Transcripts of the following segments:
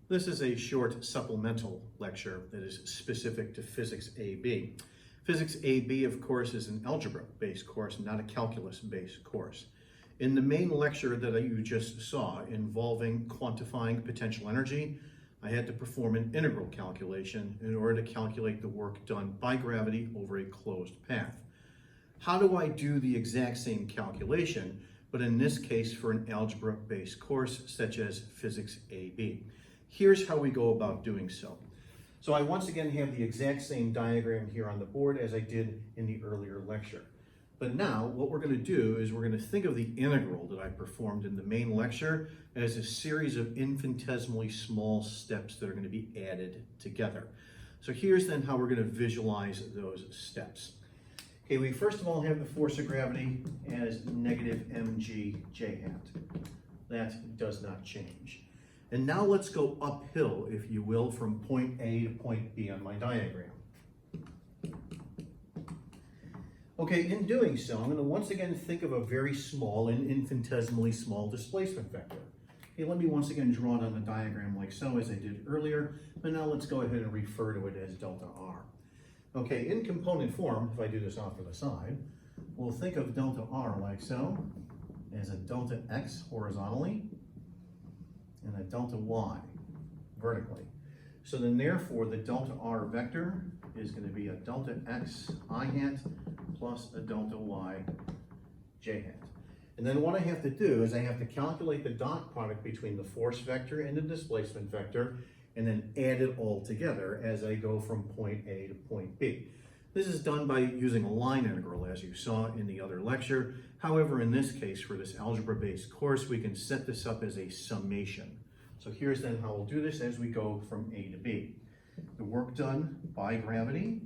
This is a short supplemental lecture that is specific to Physics AB. Physics AB, of course, is an algebra-based course, not a calculus-based course. In the main lecture that you just saw involving quantifying potential energy, I had to perform an integral calculation in order to calculate the work done by gravity over a closed path. How do I do the exact same calculation, but in this case for an algebra-based course such as Physics AB? Here's how we go about doing so. So I once again have the exact same diagram here on the board as I did in the earlier lecture. But now what we're going to do is we're going to think of the integral that I performed in the main lecture as a series of infinitesimally small steps that are going to be added together. So here's then how we're going to visualize those steps. Okay, we first of all have the force of gravity as negative mg j hat. That does not change. And now let's go uphill, if you will, from point A to point B on my diagram. Okay, in doing so, I'm going to once again think of a very small and infinitesimally small displacement vector. Okay, let me once again draw it on the diagram like so, as I did earlier, but now let's go ahead and refer to it as delta r. Okay, in component form, if I do this off to the side, we'll think of delta r like so, as a delta x horizontally, and a delta y vertically. So then therefore the delta r vector is going to be a delta x I hat plus a delta y j hat. And then what I have to do is I have to calculate the dot product between the force vector and the displacement vector and then add it all together as I go from point A to point B. This is done by using a line integral, as you saw in the other lecture. However, in this case, for this algebra-based course, we can set this up as a summation. So here's then how we'll do this as we go from A to B. The work done by gravity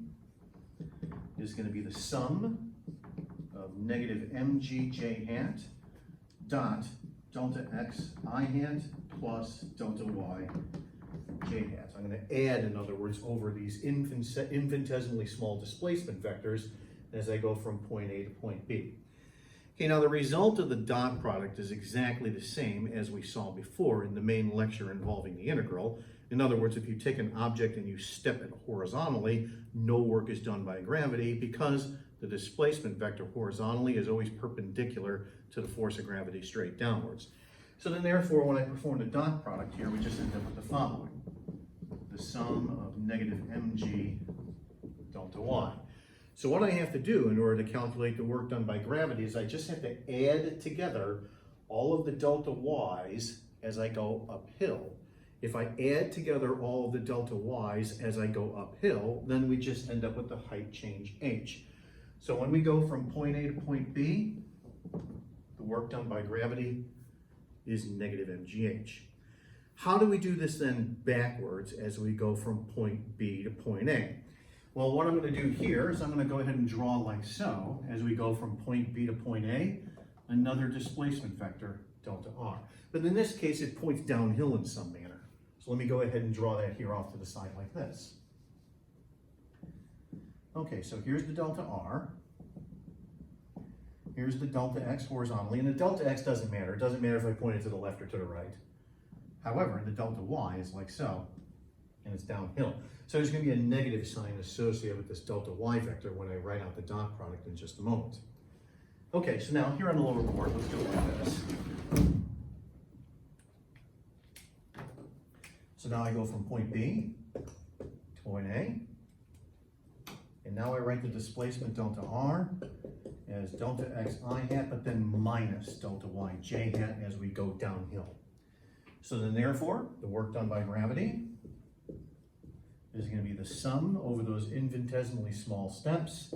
is going to be the sum of negative mg j hat dot delta x I hat plus delta y j hat. I'm going to add, in other words, over these infinitesimally small displacement vectors as I go from point A to point B. Okay, now the result of the dot product is exactly the same as we saw before in the main lecture involving the integral. In other words, if you take an object and you step it horizontally, no work is done by gravity because the displacement vector horizontally is always perpendicular to the force of gravity straight downwards. So then therefore, when I perform the dot product here, we just end up with the following. The sum of negative mg delta y. So what I have to do in order to calculate the work done by gravity is I just have to add together all of the delta y's as I go uphill. If I add together all of the delta y's as I go uphill, then we just end up with the height change h. So when we go from point A to point B, the work done by gravity is negative mgh. How do we do this then backwards as we go from point B to point A? Well, what I'm going to do here is I'm going to go ahead and draw like so as we go from point B to point A, another displacement vector, delta r. But in this case, it points downhill in some manner. So let me go ahead and draw that here off to the side like this. Okay, so here's the delta r. Here's the delta x horizontally, and the delta x doesn't matter. It doesn't matter if I point it to the left or to the right. However, the delta y is like so, and it's downhill. So there's going to be a negative sign associated with this delta y vector when I write out the dot product in just a moment. Okay, so now here on the lower board, let's do it like this. So now I go from point B to point A, and now I write the displacement delta r as delta x I hat, but then minus delta y j hat as we go downhill. So then therefore, the work done by gravity is going to be the sum over those infinitesimally small steps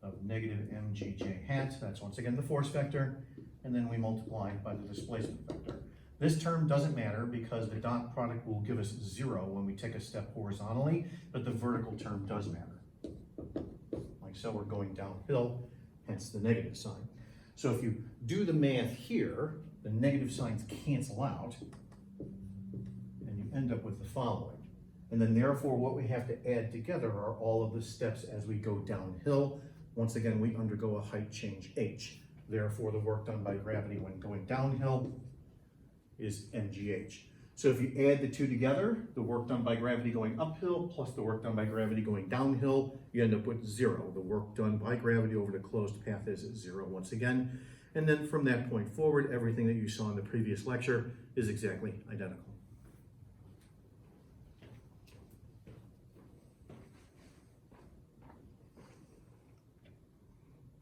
of negative mg j hat. That's once again the force vector, and then we multiply by the displacement vector. This term doesn't matter because the dot product will give us 0 when we take a step horizontally, but the vertical term does matter. Like so, we're going downhill, hence the negative sign. So if you do the math here, the negative signs cancel out, and you end up with the following. And then therefore what we have to add together are all of the steps as we go downhill. Once again, we undergo a height change h. Therefore the work done by gravity when going downhill is mgh. So if you add the two together, the work done by gravity going uphill plus the work done by gravity going downhill, you end up with 0. The work done by gravity over the closed path is 0 once again. And then from that point forward, everything that you saw in the previous lecture is exactly identical.